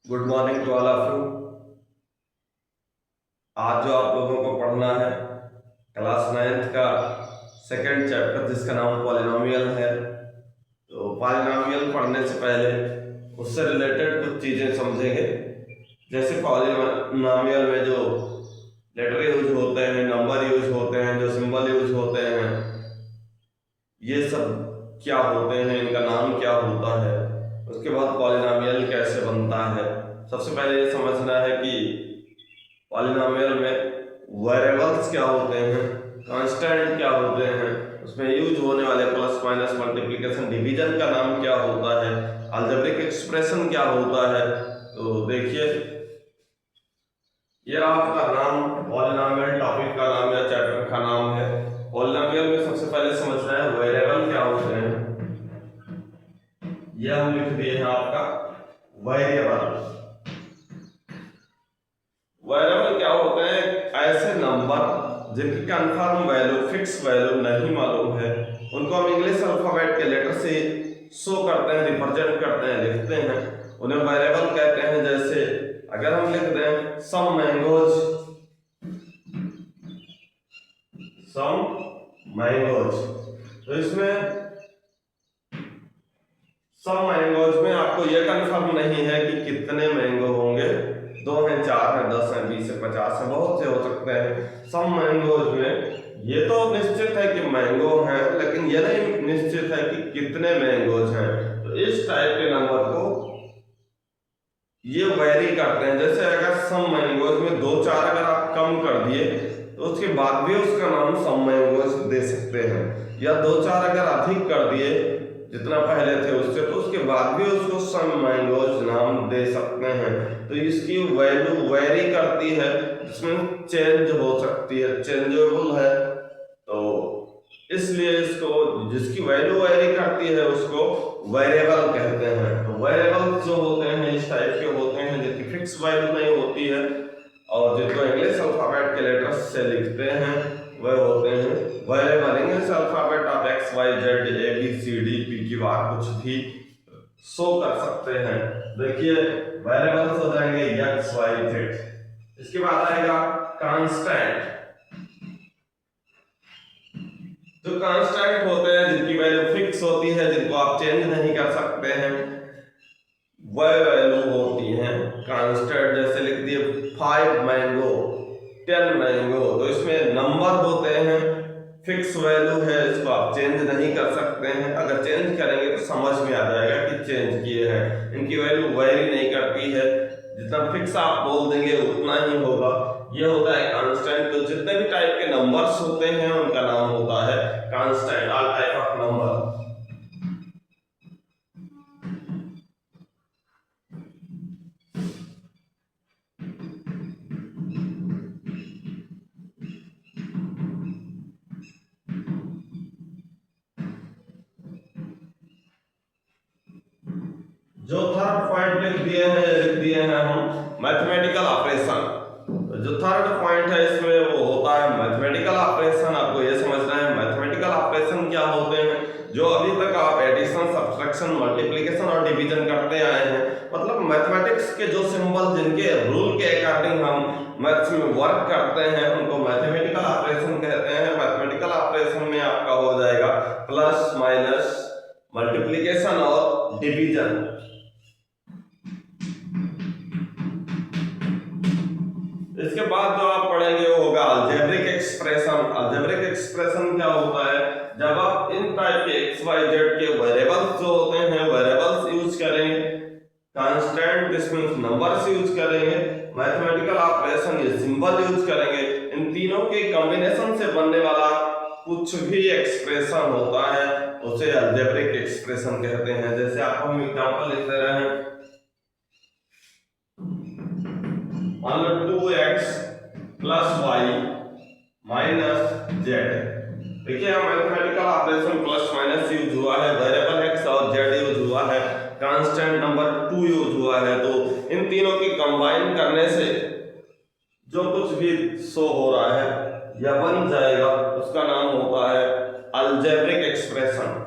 Good morning to all of you. आज जो आप लोगों को पढ़ना है क्लास 9th का सेकंड चैप्टर जिसका नाम पॉलिनोमियल है। तो पॉलिनोमियल पढ़ने से पहले उससे रिलेटेड कुछ चीज़ें समझेंगे। जैसे पॉलिनोमियल में जो लेटर यूज होते हैं, नंबर यूज होते हैं, जो सिंबल यूज होते हैं, ये सब क्या होते हैं, इनका नाम क्या होता है। उसके बाद पॉलिनोमियल कैसे बनता है। सबसे पहले ये समझना है कि पॉलिनोमियल में वेरिएबल्स क्या होते हैं, कांस्टेंट क्या होते हैं, उसमें यूज होने वाले प्लस माइनस मल्टीप्लिकेशन डिवीजन का नाम क्या होता है, अलजेब्रिक एक्सप्रेशन क्या होता है। तो देखिए, ये आपका नाम पॉलिनोमियल टॉपिक का नाम या चैप्टर का नाम है। पॉलिनोमियल में सबसे पहले समझना है वेरिएबल क्या होते हैं। ये हम लिख दिए हैं आपका वेरिएबल। वेरिएबल क्या होते हैं? ऐसे नंबर जिनकी कंफर्म वैल्यू, फिक्स वैल्यू नहीं मालूम है, उनको हम इंग्लिश अल्फाबेट के लेटर से शो करते हैं, रिप्रेजेंट करते हैं, लिखते हैं, उन्हें वेरिएबल कहते हैं। जैसे अगर हम लिख दें सम मैंगोज, तो इसमें सम मैंगोज में आपको यह कंफर्म नहीं है कि कितने मैंगो होंगे, 2 हैं, 4 हैं, 10 हैं, 20 हैं, 50 हैं, बहुत से हो सकते हैं। सम मैंगोज में ये तो निश्चित है कि मैंगो हैं, लेकिन यह नहीं निश्चित है कि कितने मैंगोज हैं। तो इस टाइप के नंबर को ये वेरी करते हैं। जैसे अगर सम मैंगोज में 2-4 अगर आप कम कर दिए तो उसके बाद भी उसका नाम सम मैंगोज दे सकते हैं, या 2-4 अगर अधिक कर दिए जितना पहले थे उससे, तो उसके बाद भी उसको सम मैंगोज नाम दे सकते हैं। तो इसकी वैल्यू वेरी करती है, इसमें चेंज हो सकती है, चेंजेबल है। तो इसलिए इसको, जिसकी वैल्यू वेरी करती है उसको वेरिएबल कहते हैं। तो वेरिएबल जो होते हैं इस टाइप के होते हैं जिनकी फिक्स वैल्यू नहीं होती है और जिनको इंग्लिश अल्फाबेट के लेटर्स से लिखते हैं वह होते हैं वेरिएबल। इंग्लिश अल्फाबेट आप X Y Z A B C D P Q R कुछ भी शो कर सकते हैं। देखिए, वेरिएबल्स हो जाएंगे एक्स वाई जेड। इसके बाद आएगा कांस्टेंट। जो कांस्टेंट होते हैं जिनकी वैल्यू फिक्स होती है, जिनको आप चेंज नहीं कर सकते हैं, वह वैल्यू होती है कांस्टेंट। जैसे लिख दिए 5 मैंगो, 10 मैंगो, तो इसमें नंबर होते हैं, फिक्स वैल्यू है, इसको आप चेंज नहीं कर सकते हैं। अगर चेंज करेंगे तो समझ में आ जाएगा कि चेंज किए हैं। इनकी वैल्यू वेरी नहीं करती है, जितना फिक्स आप बोल देंगे उतना ही होगा। ये होता है कांस्टेंट। तो जितने भी टाइप के नंबर्स होते हैं उनका नाम होता है constant, all type of number. जो थर्ड पॉइंट लिख दिए हैं हम मैथमेटिकल ऑपरेशन। जो थर्ड पॉइंट है इसमें वो होता है मैथमेटिकल ऑपरेशन। आपको ये समझना है मैथमेटिकल ऑपरेशन क्या होते हैं। जो अभी तक आप एडिशन, सब्ट्रैक्शन, मल्टीप्लिकेशन और डिवीजन करते आए हैं, मतलब मैथमेटिक्स के जो सिंबल जिनके रूल के अकॉर्डिंग हम मैथ्स में वर्क करते हैं उनको मैथमेटिकल ऑपरेशन कहते हैं। मैथमेटिकल ऑपरेशन में आपका हो जाएगा प्लस माइनस, मल्टीप्लिकेशन और डिवीजन। इसके बाद जो आप पढ़ेंगे वो होगा अलजेब्रिक एक्सप्रेशन। अलजेब्रिक एक्सप्रेशन क्या होता है? जब आप इन टाइप के एक्स वाई जेड के वेरिएबल्स जो होते हैं वेरिएबल्स यूज करेंगे, constant this means numbers use करेंगे, मैथमेटिकल ऑपरेशन ये सिंबल यूज करेंगे, इन तीनों के कॉम्बिनेशन से बनने वाला कुछ भी एक्सप्रेशन होता है उसे अलजेब्रिक एक्सप्रेशन कहते हैं। जैसे आपको हम एग्जांपल लिख दे रहे हैं, मान लो 2x plus Y minus Z. देखिए, हम mathematical operation plus minus use हुआ है, वेरिएबल x और z यूज हुआ है, कांस्टेंट नंबर 2 यूज हुआ है। तो इन तीनों की कंबाइन करने से जो कुछ भी शो हो रहा है या बन जाएगा उसका नाम होता है अलजेब्रिक एक्सप्रेशन।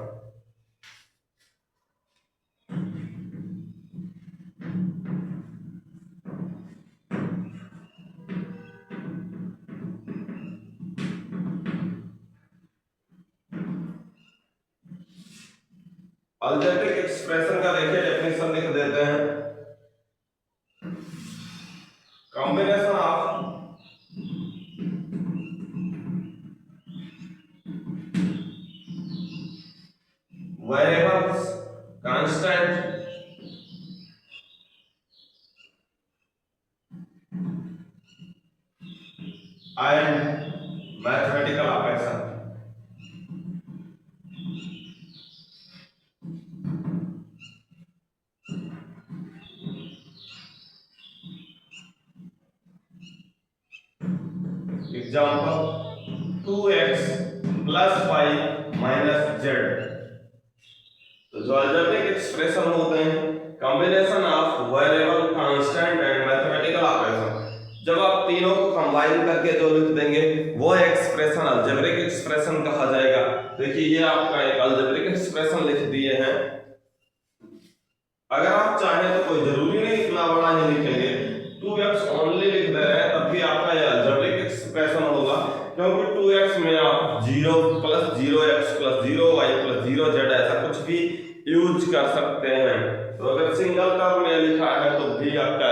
अलजेब्रिक एक्सप्रेशन का देखिए डेफिनेशन लिख देते हैं। Combination of variables constant and mathematical operation। Example 2x plus y minus z। तो जो अलजेब्रिक एक्सप्रेशन होते हैं combination of variable constant and mathematical operation, जब आप तीनों को कंबाइन करके जो लिख देंगे वो एक्सप्रेशन अलजेब्रिक एक्सप्रेशन कहा जाएगा। देखिए ये आपका एक अलजेब्रिक एक्सप्रेशन लिख दिए हैं। अगर आप चाहें तो कोई जरूरी नहीं इतना बड़ा ही लिखेंगे, 2x ओनली लिख दे रहे हैं तब भी आपका ये अलजेब्रिक एक्सप्रेशन होगा, क्योंकि 2x में आप 0 plus 0x plus 0y plus 0z ऐसा कुछ भी यूज कर सकते हैं। तो अगर सिंगल टर्म में लिखा है तो भी आपका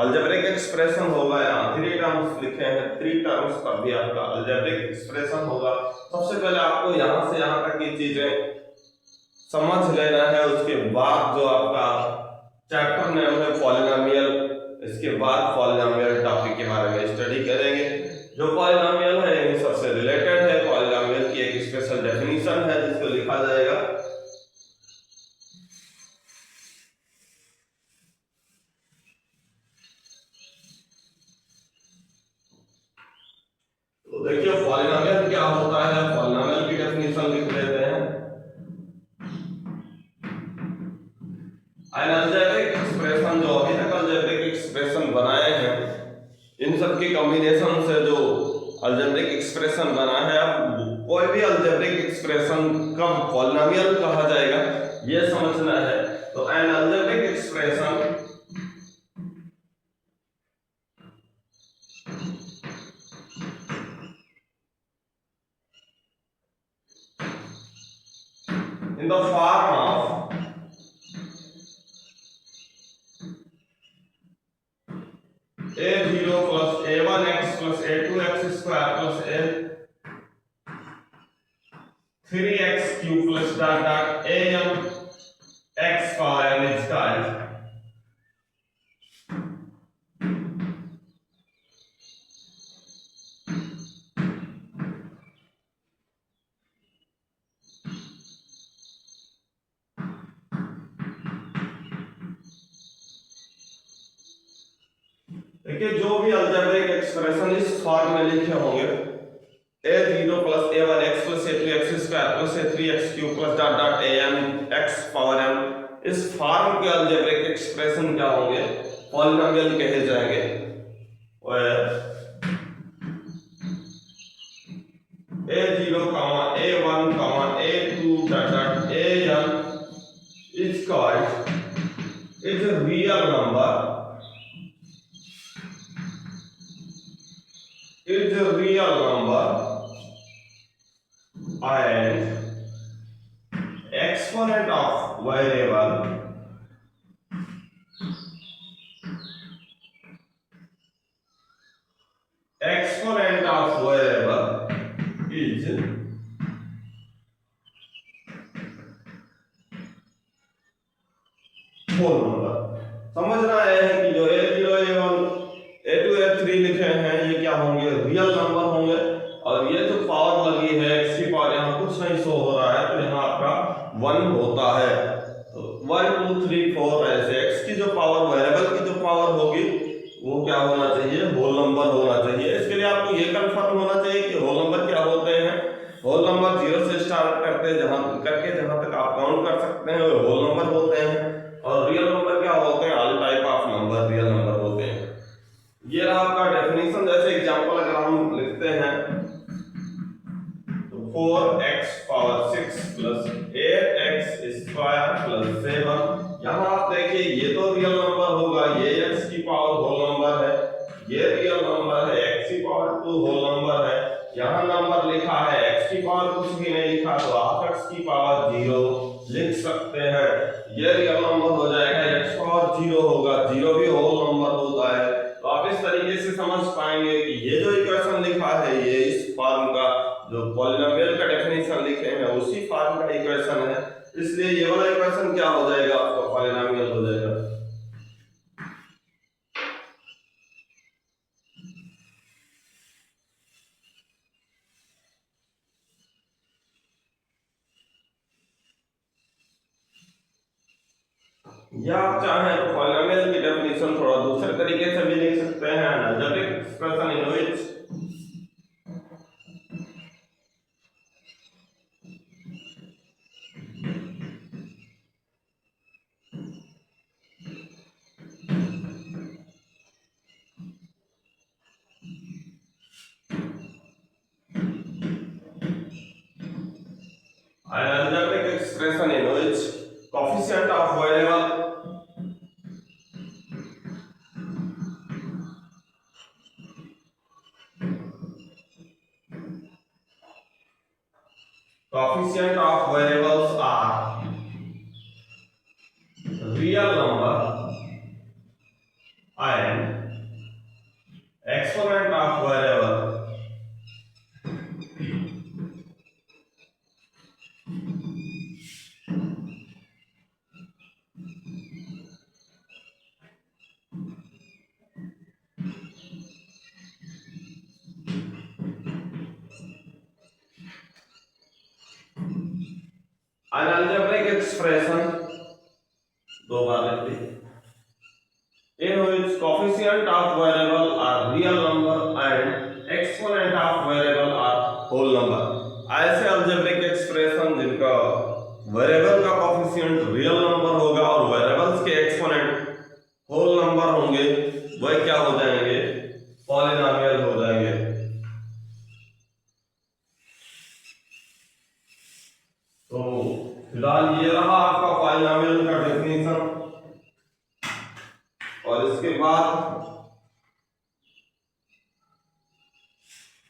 अलजेब्रिक एक्सप्रेशन होगा। यहाँ 3 टर्म्स लिखे हैं, 3 टर्म्स पर भी आपका अलजेब्रिक एक्सप्रेशन होगा। सबसे पहले आपको यहाँ से यहाँ तक की चीजें समझ लेना है, उसके बाद जो आपका चैप्टर नेम है पॉलिनोमियल, इसके बाद पॉलिनोमियल टॉपिक के बारे में स्टडी करेंगे। जो पॉलिनोमियल है इन सबसे रिलेटेड है, पॉलिनोमियल की एक स्पेशल डेफिनेशन है जिसको लिखा जाएगा। तो देखिए पॉलिनोमियल क्या होता है, पॉलिनोमियल की डेफिनेशन लिख लेते हैं। अलजेब्रिक एक्सप्रेशन, जो अभी तक अलजेब्रिक एक्सप्रेशन बनाए हैं इन सब के कॉम्बिनेशन से जो अलजेब्रिक एक्सप्रेशन बना है, अब कोई भी अलजेब्रिक एक्सप्रेशन कब पॉलिनोमियल कहा जाएगा ये समझना है। तो N algebraic expression in the form of a0 plus a1x plus a2x square plus a3x cube plus dot dot am x power n इसका है। देखिए जो भी अलजेब्रिक एक्सप्रेशन इस फॉर्म में लिखे होंगे a0 plus a1x plus a2x square plus a3x cube plus dot dot am x power n, इस फॉर्म के अलजेब्रिक एक्सप्रेशन क्या होंगे, पॉलिनोमियल कहे जाएंगे। a0 a1 a2 dot dot am is called is a real number, is a real number and exponent of variable is whole number। समझना है कि जो a0 a1 a2 a3 लिखे हैं ये क्या होंगे, रियल नंबर होंगे। और ये जो पावर लगी है x की पावर, यहाँ कुछ नहीं शो हो रहा है तो यहाँ आपका 1 होता है। तो 1 2 3 4 ऐसे x की जो पावर, वेरिएबल की जो पावर होगी वो क्या होना चाहिए, होल नंबर होना चाहिए। इसके लिए आपको ये कंफर्म होना चाहिए कि होल नंबर क्या होते हैं। होल नंबर 0 से स्टार्ट करते जहां तक आप काउंट कर सकते हैं वो होल नंबर होते हैं। और रियल नंबर क्या होते हैं, all type of number real number होते हैं। ये रहा आपका डेफिनेशन। जैसे एग्जांपल अगर हम लिखते हैं तो 4x power 6 plus 8x square plus 7, यहाँ आप देखिए ये तो रियल नंबर होगा, ये x की पावर होल नंबर है, ये रियल नंबर है, x की पावर 2 होल नंबर है। यहाँ नंबर लिखा है, x की पावर कुछ भी नहीं लिखा तो आप x की पावर 0 लिख सकते हैं। जो पॉलिनोमियल का डेफिनेशन लिखे हैं उसी फॉर्म का इक्वेशन है, इसलिए ये वाला इक्वेशन क्या हो जाएगा आपका पॉलिनोमियल हो जाएगा। या आप चाहें तो पॉलिनोमियल की डेफिनेशन थोड़ा दूसरे तरीके से भी लिख सकते हैं, algebraic expression in which an algebraic expression in which coefficient of variable are real number and exponent of variable an algebraic expression दो बार लिखिए in which coefficient of variable are real number and exponent of variable are whole number। ऐसे algebraic expression जिनका variable का coefficient real number होगा और variables के exponent whole number होंगे, वह क्या हो जाएंगे पॉलिनोमियल हो जाएंगे। तो फिलहाल ये रहा आपका पॉलिनोमियल का डेफिनेशन, और इसके बाद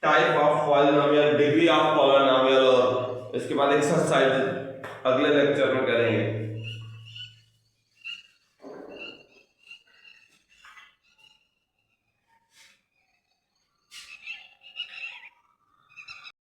type of polynomial, degree of polynomial, और इसके बाद एक्सरसाइज अगले लेक्चर में करेंगे।